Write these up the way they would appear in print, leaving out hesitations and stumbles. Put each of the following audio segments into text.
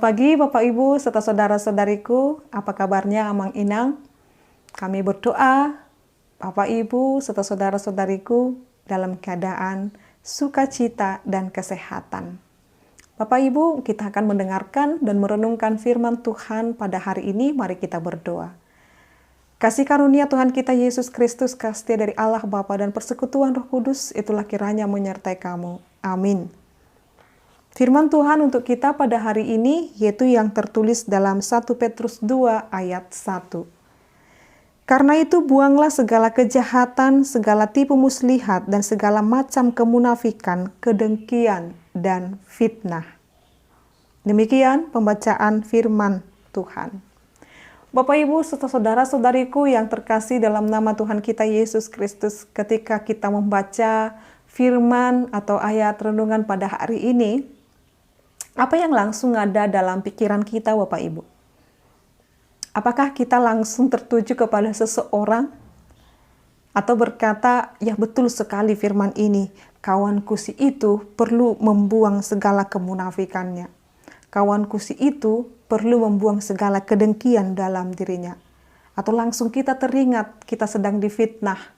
pagi Bapak Ibu serta saudara-saudariku, apa kabarnya Amang Inang? Kami berdoa Bapak Ibu serta saudara-saudariku dalam keadaan sukacita dan kesehatan. Bapak Ibu, kita akan mendengarkan dan merenungkan firman Tuhan pada hari ini. Mari kita berdoa. Kasih karunia Tuhan kita Yesus Kristus, kasih dari Allah Bapa dan persekutuan Roh Kudus, itulah kiranya menyertai kamu. Amin. Firman Tuhan untuk kita pada hari ini yaitu yang tertulis dalam 1 Petrus 2 ayat 1. Karena itu buanglah segala kejahatan, segala tipu muslihat, dan segala macam kemunafikan, kedengkian, dan fitnah. Demikian pembacaan firman Tuhan. Bapak Ibu serta saudara-saudariku yang terkasih dalam nama Tuhan kita Yesus Kristus, ketika kita membaca firman atau ayat renungan pada hari ini, apa yang langsung ada dalam pikiran kita Bapak Ibu? Apakah kita langsung tertuju kepada seseorang? Atau berkata, ya betul sekali firman ini, kawanku si itu perlu membuang segala kemunafikannya. Kawanku si itu perlu membuang segala kedengkian dalam dirinya. Atau langsung kita teringat kita sedang difitnah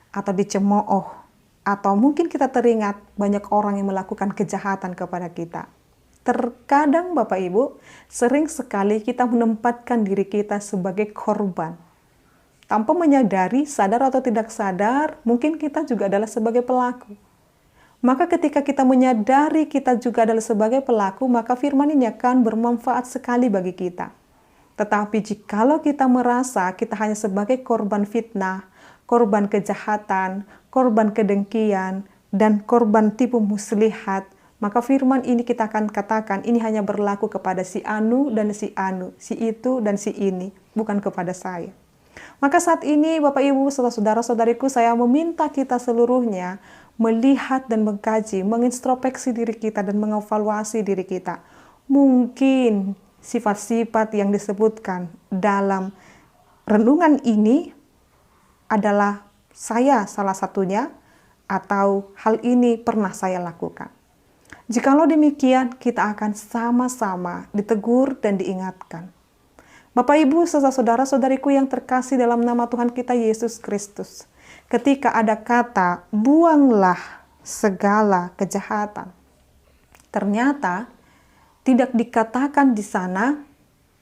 atau dicemooh. Atau mungkin kita teringat banyak orang yang melakukan kejahatan kepada kita. Terkadang Bapak Ibu, sering sekali kita menempatkan diri kita sebagai korban. Tanpa menyadari, sadar atau tidak sadar, mungkin kita juga adalah sebagai pelaku. Maka ketika kita menyadari kita juga adalah sebagai pelaku, maka firman ini akan bermanfaat sekali bagi kita. Tetapi jikalau kita merasa kita hanya sebagai korban fitnah, korban kejahatan, korban kedengkian, dan korban tipu muslihat, maka firman ini kita akan katakan ini hanya berlaku kepada si Anu dan si Anu, si itu dan si ini, bukan kepada saya. Maka saat ini Bapak Ibu serta saudara-saudariku, saya meminta kita seluruhnya melihat dan mengkaji, mengintrospeksi diri kita dan mengevaluasi diri kita. Mungkin sifat-sifat yang disebutkan dalam renungan ini adalah saya salah satunya, atau hal ini pernah saya lakukan. Jikalau demikian, kita akan sama-sama ditegur dan diingatkan. Bapak Ibu serta saudara-saudariku yang terkasih dalam nama Tuhan kita Yesus Kristus, ketika ada kata buanglah segala kejahatan, ternyata tidak dikatakan di sana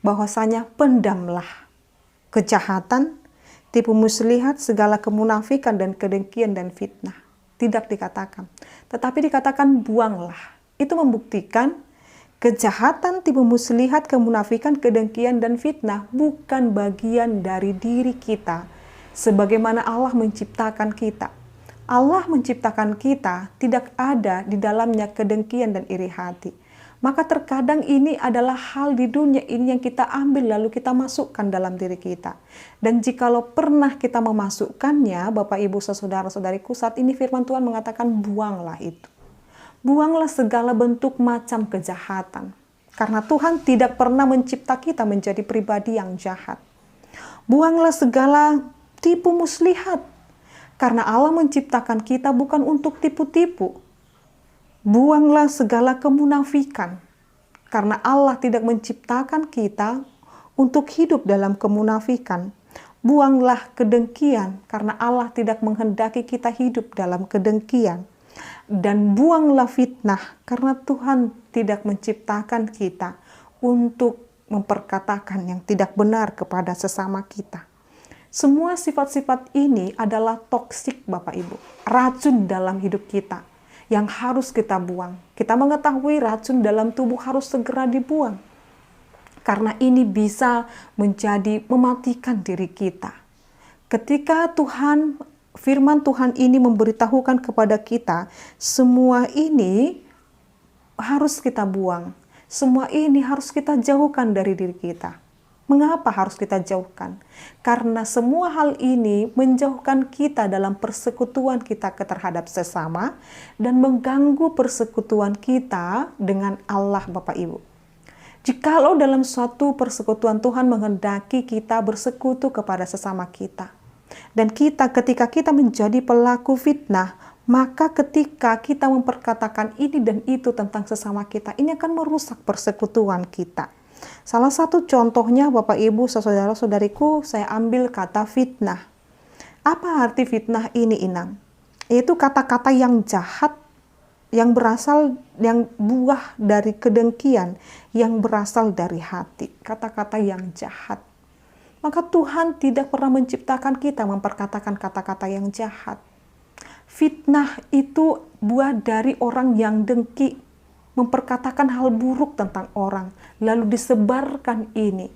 bahwasanya pendamlah kejahatan, tipu muslihat, segala kemunafikan dan kedengkian dan fitnah. Tidak dikatakan, tetapi dikatakan buanglah. Itu membuktikan kejahatan, tipu muslihat, kemunafikan, kedengkian, dan fitnah bukan bagian dari diri kita. Sebagaimana Allah menciptakan kita. Allah menciptakan kita tidak ada di dalamnya kedengkian dan iri hati. Maka terkadang ini adalah hal di dunia ini yang kita ambil lalu kita masukkan dalam diri kita. Dan jikalau pernah kita memasukkannya, Bapak Ibu saudara-saudariku, saat ini firman Tuhan mengatakan buanglah itu. Buanglah segala bentuk macam kejahatan. Karena Tuhan tidak pernah mencipta kita menjadi pribadi yang jahat. Buanglah segala tipu muslihat. Karena Allah menciptakan kita bukan untuk tipu-tipu. Buanglah segala kemunafikan, karena Allah tidak menciptakan kita untuk hidup dalam kemunafikan. Buanglah kedengkian, karena Allah tidak menghendaki kita hidup dalam kedengkian. Dan buanglah fitnah, karena Tuhan tidak menciptakan kita untuk memperkatakan yang tidak benar kepada sesama kita. Semua sifat-sifat ini adalah toksik Bapak Ibu, racun dalam hidup kita, yang harus kita buang. Kita mengetahui racun dalam tubuh harus segera dibuang. Karena ini bisa menjadi mematikan diri kita. Ketika firman Tuhan ini memberitahukan kepada kita, semua ini harus kita buang. Semua ini harus kita jauhkan dari diri kita. Mengapa harus kita jauhkan? Karena semua hal ini menjauhkan kita dalam persekutuan kita terhadap sesama dan mengganggu persekutuan kita dengan Allah Bapak Ibu. Jikalau dalam suatu persekutuan Tuhan menghendaki kita bersekutu kepada sesama kita, dan ketika kita menjadi pelaku fitnah, Maka ketika kita memperkatakan ini dan itu tentang sesama kita, ini akan merusak persekutuan kita. Salah satu contohnya Bapak Ibu, saudara-saudariku, saya ambil kata fitnah. Apa arti fitnah ini, Inang? Yaitu kata-kata yang jahat, yang buah dari kedengkian, yang berasal dari hati. Kata-kata yang jahat. Maka Tuhan tidak pernah menciptakan kita memperkatakan kata-kata yang jahat. Fitnah itu buah dari orang yang dengki, memperkatakan hal buruk tentang orang, lalu disebarkan ini,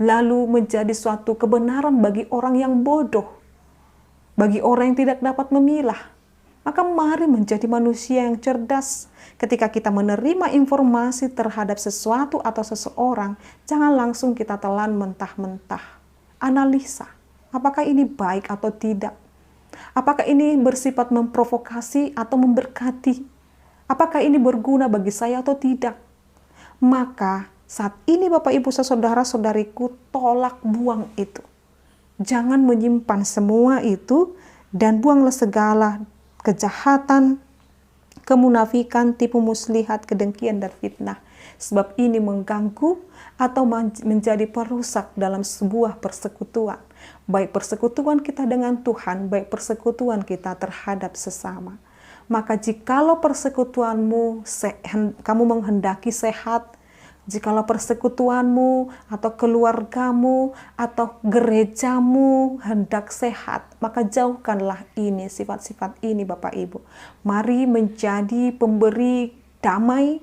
lalu menjadi suatu kebenaran bagi orang yang bodoh, bagi orang yang tidak dapat memilah. Maka mari menjadi manusia yang cerdas. Ketika kita menerima informasi terhadap sesuatu atau seseorang, jangan langsung kita telan mentah-mentah. Analisa, apakah ini baik atau tidak? Apakah ini bersifat memprovokasi atau memberkati? Apakah ini berguna bagi saya atau tidak? Maka saat ini Bapak Ibu saudara-saudariku, tolak buang itu. Jangan menyimpan semua itu dan buanglah segala kejahatan, kemunafikan, tipu muslihat, kedengkian dan fitnah. Sebab ini mengganggu atau menjadi perusak dalam sebuah persekutuan. Baik persekutuan kita dengan Tuhan, baik persekutuan kita terhadap sesama. Maka jikalau persekutuanmu, kamu menghendaki sehat, jikalau persekutuanmu atau keluargamu atau gerejamu hendak sehat, maka jauhkanlah ini, sifat-sifat ini Bapak Ibu. Mari menjadi pemberi damai,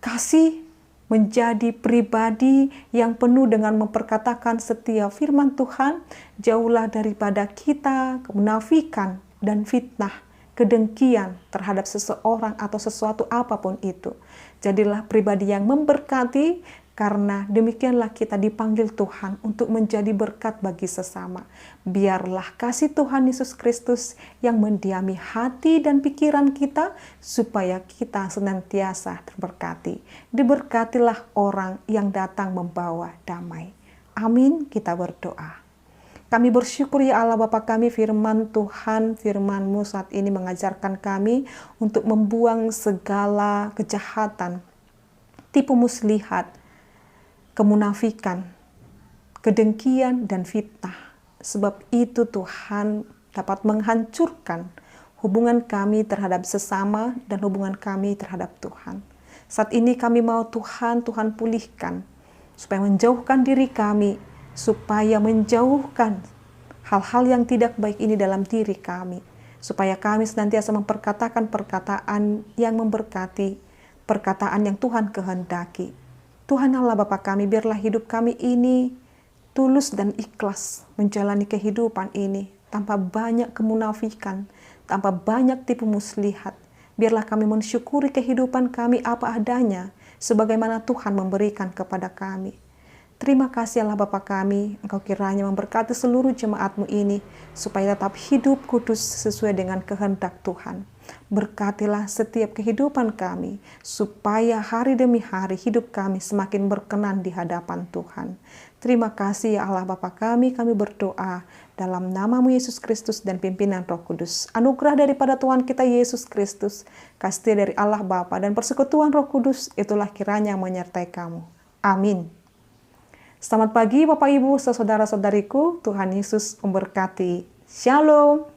kasih, menjadi pribadi yang penuh dengan memperkatakan setiap firman Tuhan. Jauhlah daripada kita kemunafikan dan fitnah, kedengkian terhadap seseorang atau sesuatu apapun itu. Jadilah pribadi yang memberkati, karena demikianlah kita dipanggil Tuhan untuk menjadi berkat bagi sesama. Biarlah kasih Tuhan Yesus Kristus yang mendiami hati dan pikiran kita, supaya kita senantiasa terberkati. Diberkatilah orang yang datang membawa damai. Amin, kita berdoa. Kami bersyukur ya Allah Bapa kami, firman Tuhan, firman-Mu saat ini mengajarkan kami untuk membuang segala kejahatan, tipu muslihat, kemunafikan, kedengkian dan fitnah. Sebab itu Tuhan dapat menghancurkan hubungan kami terhadap sesama dan hubungan kami terhadap Tuhan. Saat ini kami mau Tuhan pulihkan, supaya menjauhkan diri kami, supaya menjauhkan hal-hal yang tidak baik ini dalam diri kami, supaya kami senantiasa memperkatakan perkataan yang memberkati, perkataan yang Tuhan kehendaki. Tuhan Allah Bapa kami, biarlah hidup kami ini tulus dan ikhlas menjalani kehidupan ini tanpa banyak kemunafikan, tanpa banyak tipu muslihat. Biarlah kami mensyukuri kehidupan kami apa adanya, sebagaimana Tuhan memberikan kepada kami. Terima kasih Allah Bapa kami, Engkau kiranya memberkati seluruh jemaat-Mu ini, supaya tetap hidup kudus sesuai dengan kehendak Tuhan. Berkatilah setiap kehidupan kami, supaya hari demi hari hidup kami semakin berkenan di hadapan Tuhan. Terima kasih ya Allah Bapa kami berdoa dalam nama-Mu Yesus Kristus dan pimpinan Roh Kudus. Anugerah daripada Tuhan kita Yesus Kristus, kasih dari Allah Bapa dan persekutuan Roh Kudus, itulah kiranya menyertai kamu. Amin. Selamat pagi Bapak Ibu, saudara-saudariku, Tuhan Yesus memberkati. Shalom.